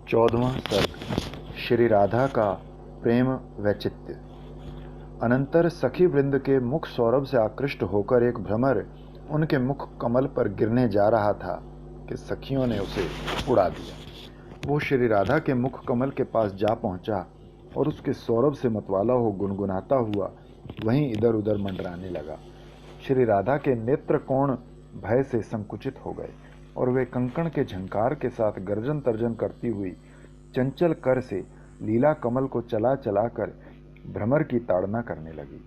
14वां सर्ग श्री राधा का प्रेम वैचित्य। अनंतर सखी वृंद के मुख सौरभ से आकृष्ट होकर एक भ्रमर उनके मुख कमल पर गिरने जा रहा था कि सखियों ने उसे उड़ा दिया। वो श्री राधा के मुख कमल के पास जा पहुंचा और उसके सौरभ से मतवाला हो गुनगुनाता हुआ वहीं इधर उधर मंडराने लगा। श्री राधा के नेत्र कोण भय से संकुचित हो गए और वे कंकण के झंकार के साथ गर्जन तर्जन करती हुई चंचल कर से लीला कमल को चला चला कर भ्रमर की ताड़ना करने लगी।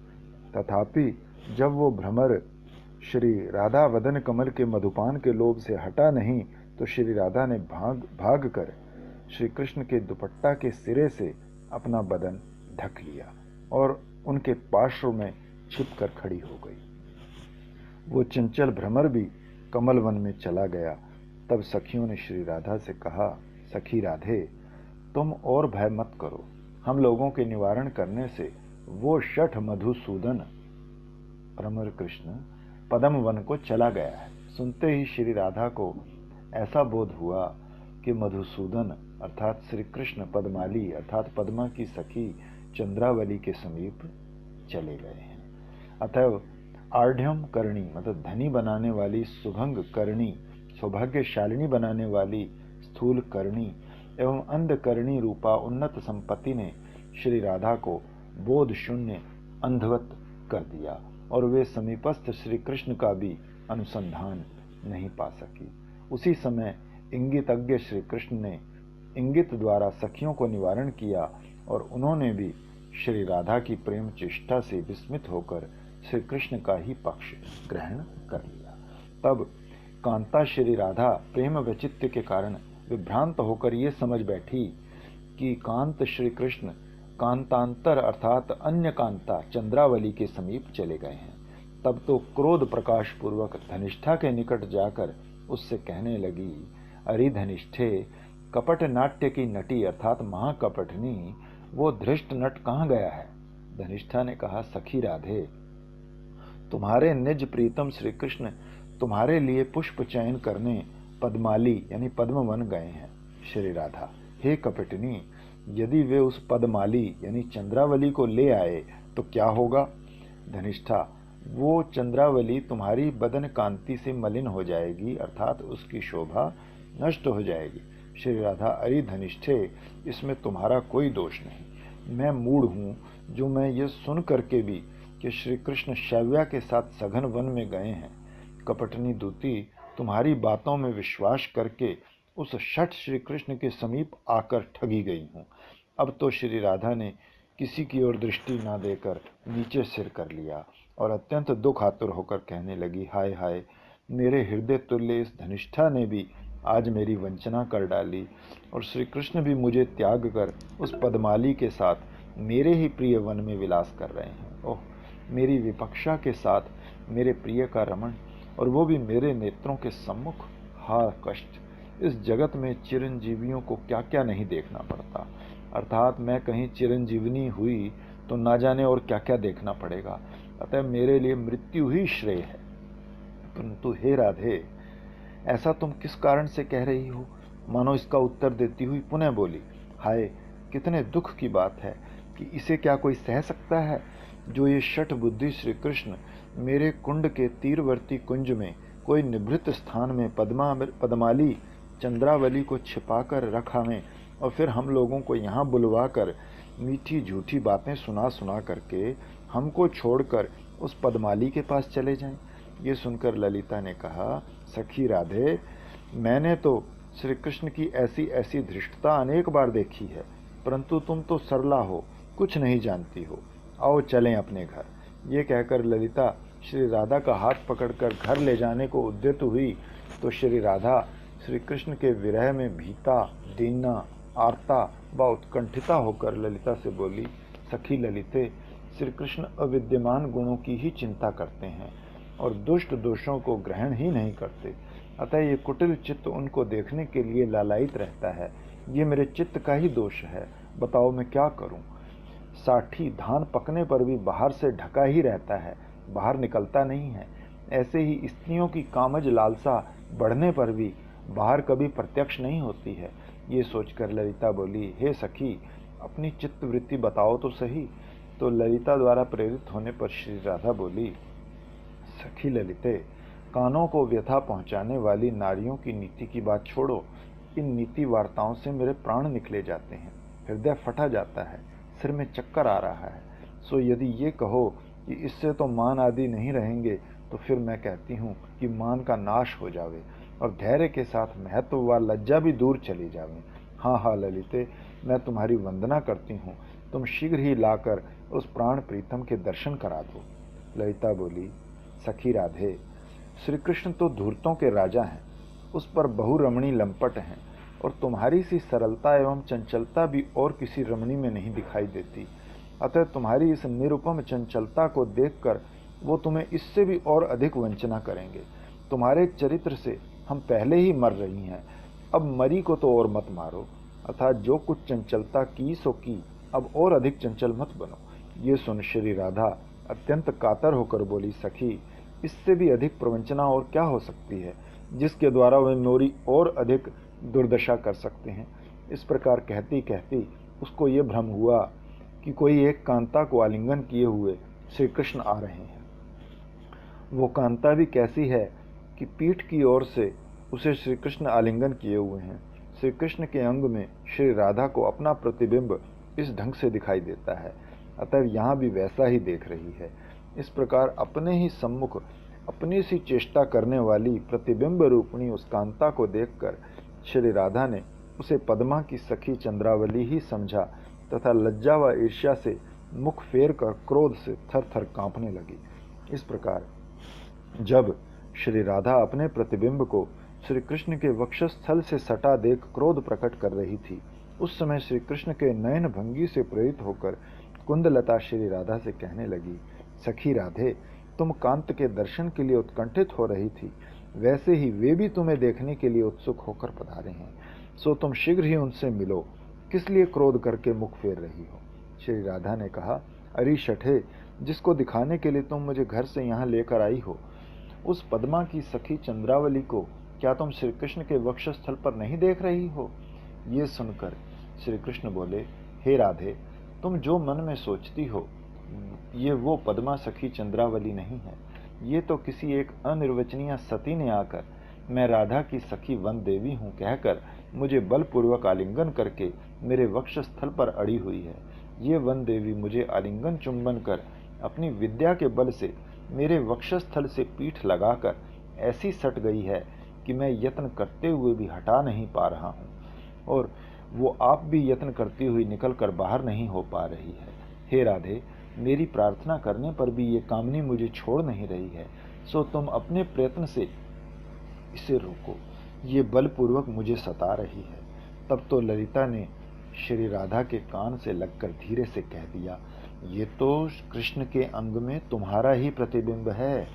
तथापि जब वो भ्रमर श्री राधा वदन कमल के मधुपान के लोभ से हटा नहीं तो श्री राधा ने भाग कर श्री कृष्ण के दुपट्टा के सिरे से अपना बदन ढक लिया और उनके पार्श्व में छिपकर खड़ी हो गई। वो चंचल भ्रमर भी कमल वन में चला गया। तब सखियों ने श्री राधा से कहा, सखी राधे, तुम और भय मत करो, हम लोगों के निवारण करने से वो शठ मधुसूदन भ्रमर कृष्ण पद्म वन को चला गया है। सुनते ही श्री राधा को ऐसा बोध हुआ कि मधुसूदन अर्थात श्री कृष्ण पद्माली अर्थात पद्मा की सखी चंद्रावली के समीप चले गए हैं। अतएव आढ़्यम करणी मतलब धनी बनाने वाली सुभंग करणी, सौभाग्यशालिनी बनाने वाली स्थूल करणी एवं अंधकरणी रूपा उन्नत संपत्ति ने श्री राधा को बोध शून्य अंधवत कर दिया और वे समीपस्थ श्री कृष्ण का भी अनुसंधान नहीं पा सकी। उसी समय इंगितज्ञ श्री कृष्ण ने इंगित द्वारा सखियों को निवारण किया और उन्होंने भी श्री राधा की प्रेम चेष्टा से विस्मित होकर श्री कृष्ण का ही पक्ष ग्रहण कर लिया। तब कांता श्री राधा प्रेम वैचित्य के कारण विभ्रांत होकर ये समझ बैठी कि कांत श्री कृष्ण कांतांतर अर्थात अन्य कांता चंद्रावली के समीप चले गए हैं। तब तो क्रोध प्रकाश पूर्वक धनिष्ठा के निकट जाकर उससे कहने लगी, अरे धनिष्ठे, कपट नाट्य की नटी अर्थात महाकपटनी वो धृष्ट नट कहाँ गया है? धनिष्ठा ने कहा, सखी राधे, तुम्हारे निज प्रीतम श्री कृष्ण तुम्हारे लिए पुष्प चयन करने पद्माली यानी पद्मवन गए हैं। श्री राधा, हे कपटनी, यदि वे उस पद्माली यानी चंद्रावली को ले आए तो क्या होगा? धनिष्ठा, वो चंद्रावली तुम्हारी बदन कांति से मलिन हो जाएगी अर्थात उसकी शोभा नष्ट हो जाएगी। श्री राधा, अरे धनिष्ठे, इसमें तुम्हारा कोई दोष नहीं। मैं मूढ़ हूँ जो मैं ये सुन करके भी कि श्री कृष्ण शैव्या के साथ सघन वन में गए हैं। कपटनी दूती, तुम्हारी बातों में विश्वास करके उस शठ श्री कृष्ण के समीप आकर ठगी गई हूँ। अब तो श्री राधा ने किसी की ओर दृष्टि ना देकर नीचे सिर कर लिया और अत्यंत दुख आतुर होकर कहने लगी, हाय हाय, मेरे हृदय तुल्य इस धनिष्ठा ने भी आज मेरी वंचना कर डाली और श्री कृष्ण भी मुझे त्याग कर उस पद्माली के साथ मेरे ही प्रिय वन में विलास कर रहे हैं। ओह, मेरी विपक्षा के साथ मेरे प्रिय का रमण, और वो भी मेरे नेत्रों के सम्मुख। हा कष्ट, इस जगत में चिरंजीवियों को क्या क्या नहीं देखना पड़ता, अर्थात मैं कहीं चिरंजीवनी हुई तो ना जाने और क्या क्या देखना पड़ेगा। अतः मेरे लिए मृत्यु ही श्रेय है। परंतु हे राधे, ऐसा तुम किस कारण से कह रही हो? मानो इसका उत्तर देती हुई पुनः बोली, हाय, कितने दुख की बात है कि इसे क्या कोई सह सकता है जो ये शठ बुद्धि श्री कृष्ण मेरे कुंड के तीरवर्ती कुंज में कोई निभृत स्थान में पद्माली चंद्रावली को छिपाकर रखा में और फिर हम लोगों को यहाँ बुलवा कर मीठी झूठी बातें सुना सुना करके हमको छोड़कर उस पद्माली के पास चले जाएं। ये सुनकर ललिता ने कहा, सखी राधे, मैंने तो श्री कृष्ण की ऐसी ऐसी धृष्टता अनेक बार देखी है, परंतु तुम तो सरला हो, कुछ नहीं जानती हो। आओ चलें अपने घर। ये कहकर ललिता श्री राधा का हाथ पकड़कर घर ले जाने को उद्यत हुई तो श्री राधा श्री कृष्ण के विरह में भीता, दीना, आर्ता व उत्कंठिता होकर ललिता से बोली, सखी ललिते, श्री कृष्ण अविद्यमान गुणों की ही चिंता करते हैं और दुष्ट दोषों को ग्रहण ही नहीं करते। अतः ये कुटिल चित्त उनको देखने के लिए लालायित रहता है। ये मेरे चित्त का ही दोष है, बताओ मैं क्या करूं? साठी धान पकने पर भी बाहर से ढका ही रहता है, बाहर निकलता नहीं है। ऐसे ही स्त्रियों की कामज लालसा बढ़ने पर भी बाहर कभी प्रत्यक्ष नहीं होती है। ये सोचकर ललिता बोली, हे सखी, अपनी चित्त वृत्ति बताओ तो सही। तो ललिता द्वारा प्रेरित होने पर श्री राधा बोली, सखी ललिते, कानों को व्यथा पहुंचाने वाली नारियों की नीति की बात छोड़ो। इन नीति वार्ताओं से मेरे प्राण निकले जाते हैं, हृदय फटा जाता है, सिर में चक्कर आ रहा है। सो यदि ये कहो कि इससे तो मान आदि नहीं रहेंगे, तो फिर मैं कहती हूँ कि मान का नाश हो जावे और धैर्य के साथ महत्व व लज्जा भी दूर चली जावे। हाँ हाँ ललिते, मैं तुम्हारी वंदना करती हूँ, तुम शीघ्र ही लाकर उस प्राण प्रीतम के दर्शन करा दो। ललिता बोली, सखी राधे, श्री कृष्ण तो धूर्तों के राजा हैं, उस पर बहु रमणी लंपट हैं, और तुम्हारी सी सरलता एवं चंचलता भी और किसी रमणी में नहीं दिखाई देती। अतः तुम्हारी इस निरुपम चंचलता को देखकर वो तुम्हें इससे भी और अधिक वंचना करेंगे। तुम्हारे चरित्र से हम पहले ही मर रही हैं, अब मरी को तो और मत मारो। अर्थात जो कुछ चंचलता की सो की, अब और अधिक चंचल मत बनो। ये सुन श्री राधा अत्यंत कातर होकर बोली, सखी, इससे भी अधिक प्रवंचना और क्या हो सकती है, जिसके द्वारा वे मोरी और अधिक दुर्दशा कर सकते हैं। इस प्रकार कहती कहती उसको ये भ्रम हुआ कि कोई एक कांता को आलिंगन किए हुए श्री कृष्ण आ रहे हैं। वो कांता भी कैसी है कि पीठ की ओर से उसे श्री कृष्ण आलिंगन किए हुए हैं। श्री कृष्ण के अंग में श्री राधा को अपना प्रतिबिंब इस ढंग से दिखाई देता है, अतः यहाँ भी वैसा ही देख रही है। इस प्रकार अपने ही सम्मुख अपनी सी चेष्टा करने वाली प्रतिबिंब रूपणी उस कांता को देखकर श्री राधा ने उसे पद्मा की सखी चंद्रावली ही समझा तथा लज्जा व ईर्ष्या से मुख फेर कर क्रोध से थर थर कांपने लगी। इस प्रकार जब श्री राधा अपने प्रतिबिंब को श्री कृष्ण के वक्षस्थल से सटा देख क्रोध प्रकट कर रही थी, उस समय श्री कृष्ण के नयन भंगी से प्रेरित होकर कुंदलता श्री राधा से कहने लगी, सखी राधे, तुम कांत के दर्शन के लिए उत्कंठित हो रही थी, वैसे ही वे भी तुम्हें देखने के लिए उत्सुक होकर पधारे हैं। सो तुम शीघ्र ही उनसे मिलो, किस लिए क्रोध करके मुख फेर रही हो। श्री राधा ने कहा, अरे शठे, जिसको दिखाने के लिए तुम मुझे घर से यहाँ लेकर आई हो, उस पद्मा की सखी चंद्रावली को क्या तुम श्री कृष्ण के वक्षस्थल पर नहीं देख रही हो। ये सुनकर श्री कृष्ण बोले, हे राधे, तुम जो मन में सोचती हो ये वो पद्मा सखी चंद्रावली नहीं है। ये तो किसी एक अनिर्वचनीय सती ने आकर मैं राधा की सखी वन देवी हूँ कहकर मुझे बलपूर्वक आलिंगन करके मेरे वक्षस्थल पर अड़ी हुई है। ये वन देवी मुझे आलिंगन चुंबन कर अपनी विद्या के बल से मेरे वक्षस्थल से पीठ लगाकर ऐसी सट गई है कि मैं यत्न करते हुए भी हटा नहीं पा रहा हूँ, और वो आप भी यत्न करती हुई निकल कर बाहर नहीं हो पा रही है। हे राधे, मेरी प्रार्थना करने पर भी ये कामनी मुझे छोड़ नहीं रही है, सो तुम अपने प्रयत्न से इसे रोको, ये बलपूर्वक मुझे सता रही है। तब तो ललिता ने श्री राधा के कान से लगकर धीरे से कह दिया, ये तो कृष्ण के अंग में तुम्हारा ही प्रतिबिंब है।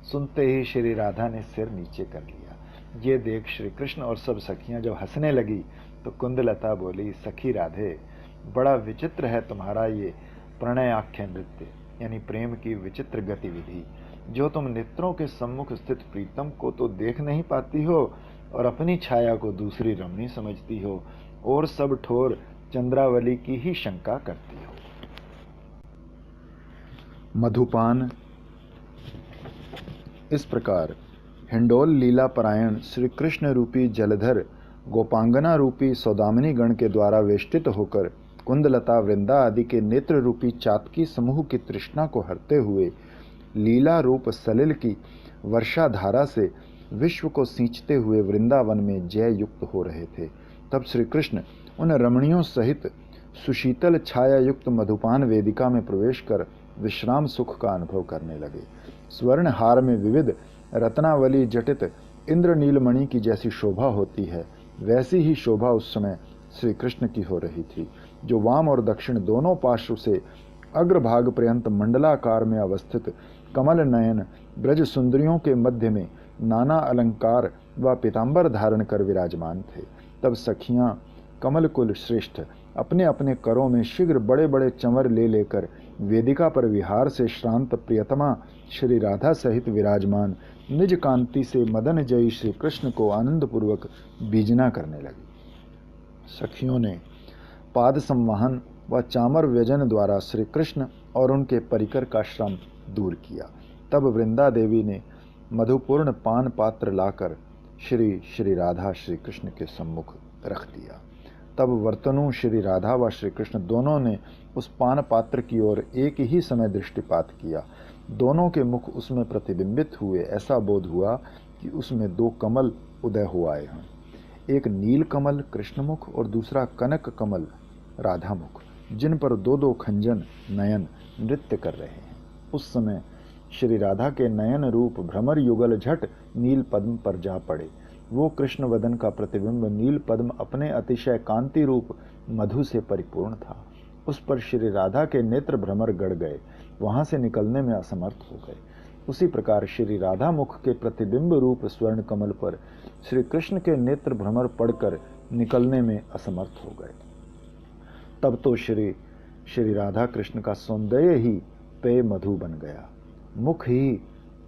सुनते ही श्री राधा ने सिर नीचे कर लिया। ये देख श्री कृष्ण और सब सखियां जब हंसने लगी तो कुंदलता बोली, सखी राधे, बड़ा विचित्र है तुम्हारा ये प्रणयाख्य नृत्य, यानी प्रेम की विचित्र गतिविधि, जो तुम नेत्रों के सम्मुख स्थित प्रीतम को तो देख नहीं पाती हो और अपनी छाया को दूसरी रमणी समझती हो और सब ठोर चंद्रावली की ही शंका करती हो। मधुपान। इस प्रकार हिंडोल लीला परायण श्री कृष्ण रूपी जलधर गोपांगना रूपी सौदामिनी गण के द्वारा वेष्टित होकर कुंदलता वृंदा आदि के नेत्र रूपी चातकी समूह की तृष्णा को हरते हुए लीला रूप सलिल की वर्षा धारा से विश्व को सींचते हुए वृंदावन में जय युक्त हो रहे थे। तब श्री कृष्ण उन रमणियों सहित सुशीतल छाया युक्त मधुपान वेदिका में प्रवेश कर विश्राम सुख का अनुभव करने लगे। स्वर्ण हार में विविध रत्नावली जटित इंद्रनीलमणि की जैसी शोभा होती है, वैसी ही शोभा उस समय श्री कृष्ण की हो रही थी, जो वाम और दक्षिण दोनों पार्श्व से अग्रभाग पर्यंत मंडलाकार में अवस्थित कमल नयन ब्रज सुंदरियों के मध्य में नाना अलंकार व पीतांबर धारण कर विराजमान थे। तब सखियां कमल कुल श्रेष्ठ अपने अपने करों में शीघ्र बड़े बड़े चंवर ले लेकर वेदिका पर विहार से श्रांत प्रियतमा श्री राधा सहित विराजमान निज कांति से मदन जयी श्री कृष्ण को आनंदपूर्वक बीजना करने लगी। सखियों ने पाद संवाहन व चामर व्यजन द्वारा श्री कृष्ण और उनके परिकर का श्रम दूर किया। तब वृंदा देवी ने मधुपूर्ण पान पात्र लाकर श्री राधा श्री कृष्ण के सम्मुख रख दिया। तब वर्तनु श्री राधा व श्री कृष्ण दोनों ने उस पान पात्र की ओर एक ही समय दृष्टिपात किया। दोनों के मुख उसमें प्रतिबिंबित हुए। ऐसा बोध हुआ कि उसमें दो कमल उदय हो आए हैं, एक नील कमल कृष्णमुख और दूसरा कनक कमल राधामुख, जिन पर दो दो खंजन नयन नृत्य कर रहे हैं। उस समय श्री राधा के नयन रूप भ्रमर युगल झट नील पद्म पर जा पड़े। वो कृष्ण वदन का प्रतिबिंब नील पद्म अपने अतिशय कांति रूप मधु से परिपूर्ण था। उस पर श्री राधा के नेत्र भ्रमर गड़ गए, वहां से निकलने में असमर्थ हो गए। उसी प्रकार श्री राधा मुख के प्रतिबिंब रूप स्वर्ण कमल पर श्री कृष्ण के नेत्र भ्रमर पड़कर निकलने में असमर्थ हो गए। तब तो श्री राधा कृष्ण का सौंदर्य ही पेय मधु बन गया, मुख ही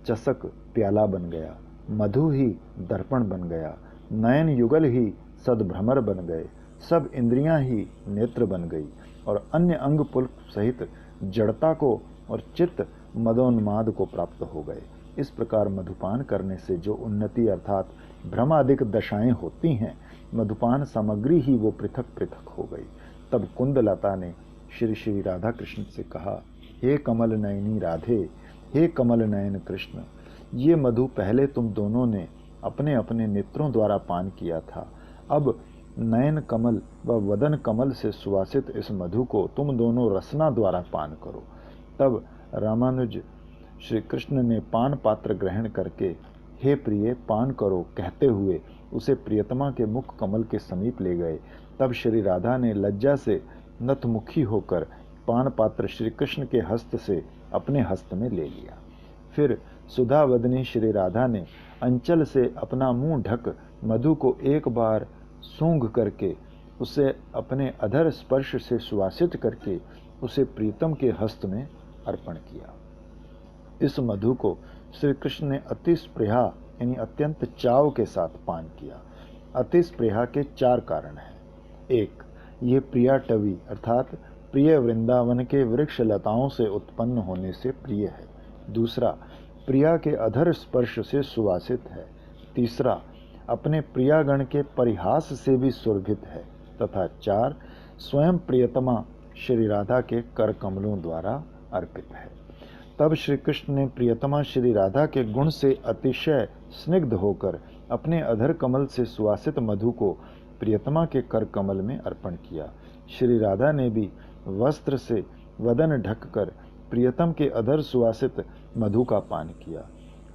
चषक प्याला बन गया, मधु ही दर्पण बन गया, नयन युगल ही सद्भ्रमर बन गए, सब इंद्रियां ही नेत्र बन गई और अन्य अंग पुल्क सहित जड़ता को और चित्त मदोन्माद को प्राप्त हो गए। इस प्रकार मधुपान करने से जो उन्नति अर्थात भ्रमादिक दशाएं होती हैं, मधुपान सामग्री ही वो पृथक पृथक हो गई। तब कुंदलता ने श्री राधा कृष्ण से कहा, हे कमल नयनी राधे, हे कमल नयन कृष्ण, ये मधु पहले तुम दोनों ने अपने अपने नेत्रों द्वारा पान किया था। अब नयन कमल व वदन कमल से सुवासित इस मधु को तुम दोनों रसना द्वारा पान करो। तब रामानुज श्री कृष्ण ने पान पात्र ग्रहण करके हे प्रिय पान करो कहते हुए उसे प्रियतमा के मुख कमल के समीप ले गए। तब श्री राधा ने लज्जा से नतमुखी होकर पान पात्र श्री कृष्ण के हस्त से अपने हस्त में ले लिया। फिर सुधावदनी श्री राधा ने अंचल से अपना मुंह ढक मधु को एक बार सूंघ करके उसे अपने अधर स्पर्श से सुवासित करके उसे प्रीतम के हस्त में अर्पण किया। इस मधु को श्री कृष्ण ने अति स्पृहा यानी अत्यंत चाव के साथ पान किया। अति स्पृहा के चार कारण हैं। एक, ये प्रिया टवी अर्थात प्रिय वृंदावन के वृक्ष लताओं से उत्पन्न होने से प्रिय है। दूसरा, प्रिया के अधर स्पर्श से सुवासित है। तीसरा, अपने प्रियागण के परिहास से भी सुरभित है। तथा चार, स्वयं प्रियतमा श्री राधा के कर कमलों द्वारा अर्पित है। तब श्री कृष्ण ने प्रियतमा श्री राधा के गुण से अतिशय स्निग्ध होकर अपने अधर कमल से सुवासित मधु को प्रियतमा के कर कमल में अर्पण किया। श्री राधा ने भी वस्त्र से वदन ढककर प्रियतम के अधर सुवासित मधु का पान किया।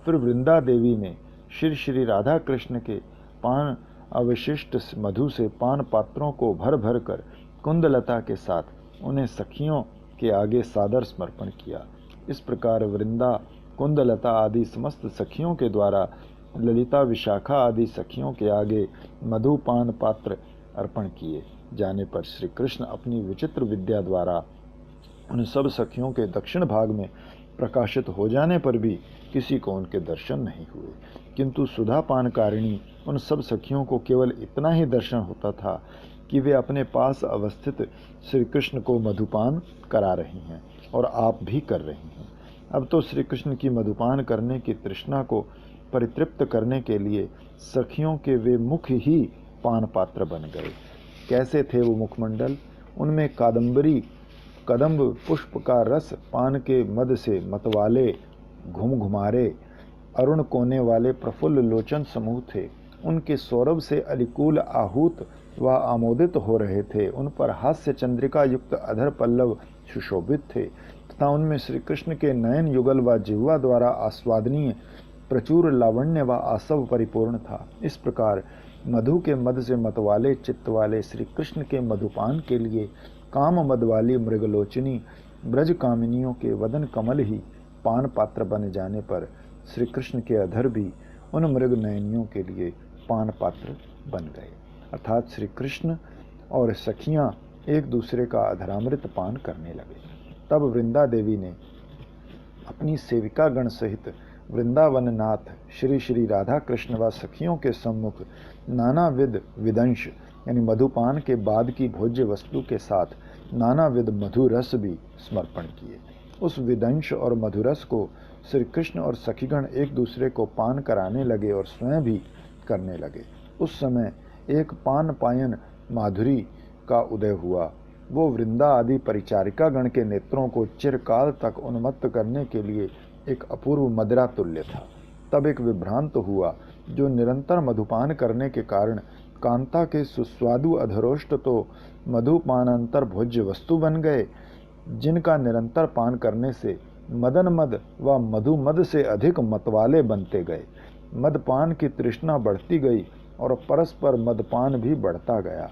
फिर वृंदा देवी ने श्री राधा कृष्ण के पान अवशिष्ट मधु से पान पात्रों को भर भर कर कुंदलता के साथ उन्हें सखियों के आगे सादर समर्पण किया। इस प्रकार वृंदा, कुंदलता आदि समस्त सखियों के द्वारा ललिता, विशाखा आदि सखियों के आगे मधुपान पात्र अर्पण किए जाने पर श्री कृष्ण अपनी विचित्र विद्या द्वारा उन सब सखियों के दक्षिण भाग में प्रकाशित हो जाने पर भी किसी को उनके दर्शन नहीं हुए, किंतु सुधापानकारिणी उन सब सखियों को केवल इतना ही दर्शन होता था कि वे अपने पास अवस्थित श्री कृष्ण को मधुपान करा रही हैं और आप भी कर रही हैं। अब तो श्री कृष्ण की मधुपान करने की तृष्णा को परितृप्त करने के लिए सखियों के वे मुख ही पान पात्र बन गए। कैसे थे वो मुखमंडल? उनमें कदम्ब पुष्प का रस पान के मद से मतवाले घुमघुमारे अरुण कोने वाले प्रफुल्ल लोचन समूह थे। उनके सौरभ से अलिकूल आहूत व आमोदित हो रहे थे। उन पर हास्य चंद्रिका युक्त अधर पल्लव सुशोभित थे तथा उनमें श्री कृष्ण के नयन युगल व जिह्वा द्वारा आस्वादनीय प्रचुर लावण्य व आसव परिपूर्ण था। इस प्रकार मधु के मद से मतवाले चित्त वाले श्री कृष्ण के मधुपान के लिए काम मद वाली मृगलोचनी ब्रज कामिनियों के वदन कमल ही पान पात्र बन जाने पर श्री कृष्ण के अधर भी उन मृग नयनियों के लिए पान पात्र बन गए। अर्थात श्री कृष्ण और सखियां एक दूसरे का अधरामृत पान करने लगे। तब वृंदा देवी ने अपनी सेविका गण सहित वृंदावन नाथ श्री श्री राधा कृष्ण व सखियों के सम्मुख नानाविध विदंश यानी मधुपान के बाद की भोज्य वस्तु के साथ नानाविध मधुरस भी समर्पण किए। उस विदंश और मधुरस को श्री कृष्ण और सखीगण एक दूसरे को पान कराने लगे और स्वयं भी करने लगे। उस समय एक पान पायन माधुरी का उदय हुआ। वो वृंदा आदि परिचारिका गण के नेत्रों को चिरकाल तक उन्मत्त करने के लिए एक अपूर्व मदिरा तुल्य था। तब एक विभ्रांत हुआ जो निरंतर मधुपान करने के कारण कांता के सुस्वादु अधरोष्ट तो मधुपानांतर भोज्य वस्तु बन गए, जिनका निरंतर पान करने से मदन मद व मधुमद से अधिक मतवाले बनते गए। मदपान की तृष्णा बढ़ती गई और परस्पर मदपान भी बढ़ता गया,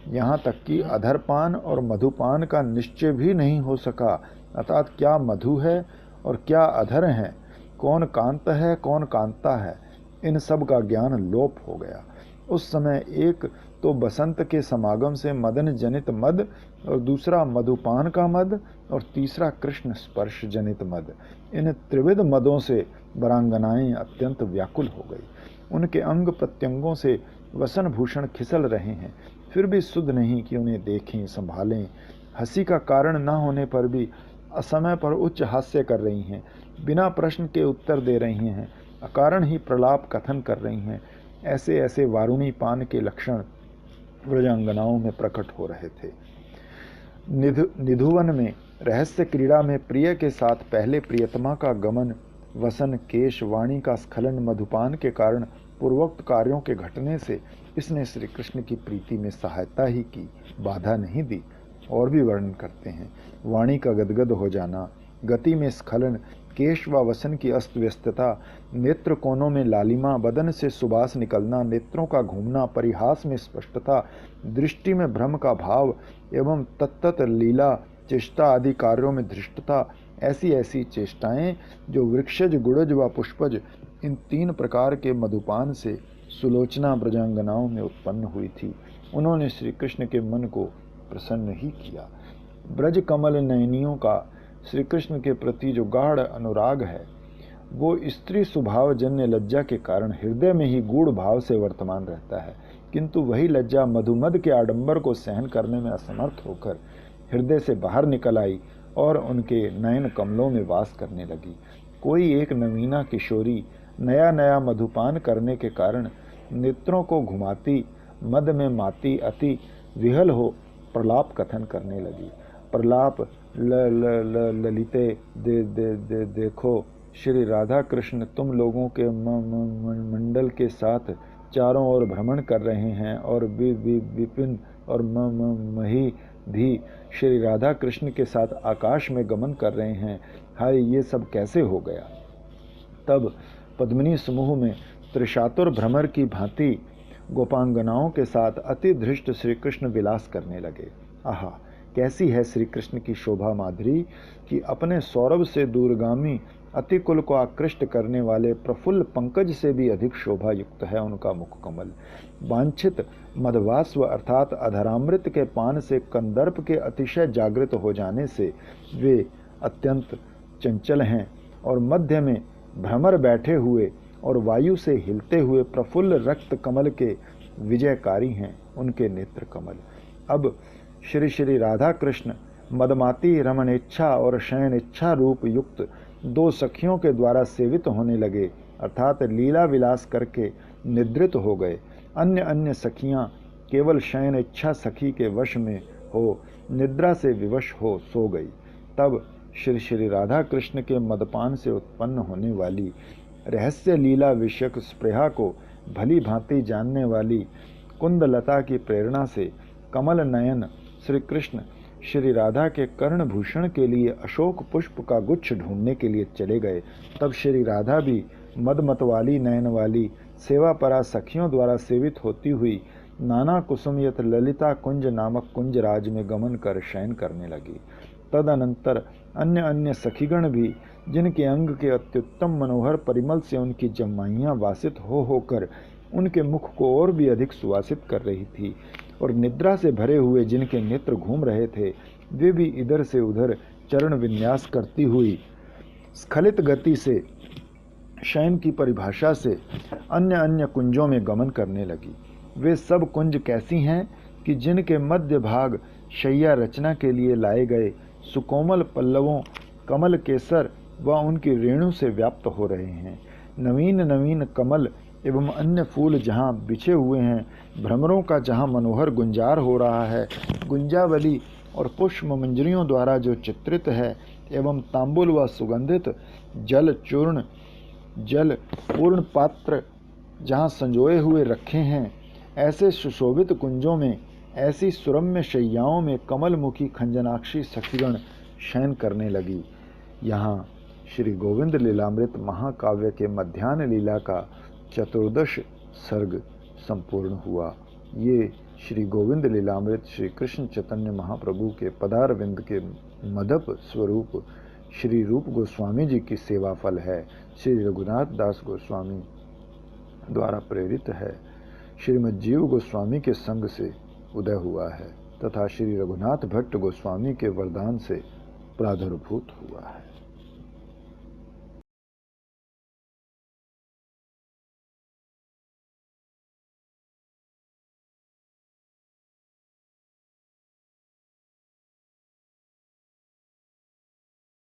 यहाँ तक कि अधरपान और मधुपान का निश्चय भी नहीं हो सका। अर्थात क्या मधु है और क्या अधर है, कौन कांत है कौन कांता है, इन सब का ज्ञान लोप हो गया। उस समय एक तो बसंत के समागम से मदन जनित मद और दूसरा मधुपान का मद और तीसरा कृष्ण स्पर्श जनित मद, इन त्रिविध मदों से वरांगनाएं अत्यंत व्याकुल हो गई। उनके अंग प्रत्यंगों से वसन भूषण खिसल रहे हैं, फिर भी सुध नहीं कि उन्हें देखें संभालें। हंसी का कारण न होने पर भी असमय पर उच्च हास्य कर रही हैं, बिना प्रश्न के उत्तर दे रही हैं, अकारण ही प्रलाप कथन कर रही हैं। ऐसे ऐसे वारुणी पान के लक्षण व्रजांगनाओं में प्रकट हो रहे थे। निधुवन में रहस्य क्रीड़ा में प्रिय के साथ पहले प्रियतमा का गमन, वसन केश वाणी का स्खलन मधुपान के कारण पूर्वोक्त कार्यों के घटने से इसने श्री कृष्ण की प्रीति में सहायता ही की, बाधा नहीं दी। और भी वर्णन करते हैं। वाणी का गदगद हो जाना, गति में स्खलन, केश व वसन की अस्त व्यस्तता, नेत्र कोनों में लालिमा, बदन से सुबास निकलना, नेत्रों का घूमना, परिहास में स्पष्टता, दृष्टि में भ्रम का भाव एवं तत्त लीला चेष्टा आदि कार्यों में धृष्टता, ऐसी ऐसी चेष्टाएं जो वृक्षज गुड़ज व पुष्पज इन तीन प्रकार के मधुपान से सुलोचना ब्रजांगनाओं में उत्पन्न हुई थी, उन्होंने श्री कृष्ण के मन को प्रसन्न ही किया। ब्रज कमल नयनियों का श्री कृष्ण के प्रति जो गाढ़ अनुराग है, वो स्त्री स्वभाव जन्य लज्जा के कारण हृदय में ही गूढ़ भाव से वर्तमान रहता है, किंतु वही लज्जा मधुमद के आडंबर को सहन करने में असमर्थ होकर हृदय से बाहर निकल आई और उनके नयन कमलों में वास करने लगी। कोई एक नवीना किशोरी नया नया मधुपान करने के कारण नेत्रों को घुमाती, मद में माती अति विहल हो प्रलाप कथन करने लगी। प्रलाप ललिते देखो, श्री राधा कृष्ण तुम लोगों के मंडल के साथ चारों ओर भ्रमण कर रहे हैं और विपिन और मही भी श्री राधा कृष्ण के साथ आकाश में गमन कर रहे हैं। हाय, ये सब कैसे हो गया। तब पद्मिनी समूह में त्रिशातुर भ्रमर की भांति गोपांगनाओं के साथ अति धृष्ट श्री कृष्ण विलास करने लगे। आहा, कैसी है श्री कृष्ण की शोभा माधुरी कि अपने सौरभ से दूरगामी अतिकुल को आकृष्ट करने वाले प्रफुल्ल पंकज से भी अधिक शोभा युक्त है उनका मुख कमल। वांछित मधवास्व अर्थात अधरामृत के पान से कंदर्प के अतिशय जागृत हो जाने से वे अत्यंत चंचल हैं और मध्य में भ्रमर बैठे हुए और वायु से हिलते हुए प्रफुल्ल रक्त कमल के विजयकारी हैं उनके नेत्र कमल। अब श्री श्री राधा कृष्ण मदमाती रमणेच्छा और शयन इच्छा रूप युक्त दो सखियों के द्वारा सेवित होने लगे, अर्थात लीला विलास करके निद्रित हो गए। अन्य अन्य सखियां केवल शयन इच्छा सखी के वश में हो निद्रा से विवश हो सो गई। तब श्री श्री राधा कृष्ण के मदपान से उत्पन्न होने वाली रहस्य लीला विषयक स्पृहा को भली भांति जानने वाली कुंदलता की प्रेरणा से कमल नयन श्री कृष्ण श्री राधा के कर्ण भूषण के लिए अशोक पुष्प का गुच्छ ढूंढने के लिए चले गए। तब श्री राधा भी मदमत वाली नयन वाली सेवापरा सखियों द्वारा सेवित होती हुई नाना कुसुमयत ललिता कुंज नामक कुंज राज में गमन कर शयन करने लगी। तदनंतर अन्य अन्य सखीगण भी जिनके अंग के अत्युत्तम मनोहर परिमल से उनकी जम्माइयाँ वासित हो होकर उनके मुख को और भी अधिक सुवासित कर रही थी, और निद्रा से भरे हुए जिनके नेत्र घूम रहे थे, वे भी इधर से उधर चरण विन्यास करती हुई स्खलित गति से शयन की परिभाषा से अन्य अन्य कुंजों में गमन करने लगी। वे सब कुंज कैसी हैं कि जिनके मध्य भाग शैया रचना के लिए लाए गए सुकोमल पल्लवों कमल केसर व उनकी रेणु से व्याप्त हो रहे हैं। नवीन नवीन कमल एवं अन्य फूल जहाँ बिछे हुए हैं, भ्रमरों का जहाँ मनोहर गुंजार हो रहा है, गुंजावली और पुष्प मंजरियों द्वारा जो चित्रित है, एवं तांबुल व सुगंधित जल पूर्ण पात्र जहाँ संजोए हुए रखे हैं, ऐसे सुशोभित कुंजों में, ऐसी सुरम्य शैयाओं में कमलमुखी खंजनाक्षी सखीगण शयन करने लगी। यहाँ श्री गोविंद लीलामृत महाकाव्य के मध्याह्न लीला का चतुर्दश सर्ग संपूर्ण हुआ। ये श्री गोविंद लीलामृत श्री कृष्ण चैतन्य महाप्रभु के पदारविंद के मदप स्वरूप श्री रूप गोस्वामी जी की सेवा फल है। श्री रघुनाथ दास गोस्वामी द्वारा प्रेरित है, श्रीमद् जीव गोस्वामी के संग से उदय हुआ है तथा श्री रघुनाथ भट्ट गोस्वामी के वरदान से प्रादुर्भूत हुआ है।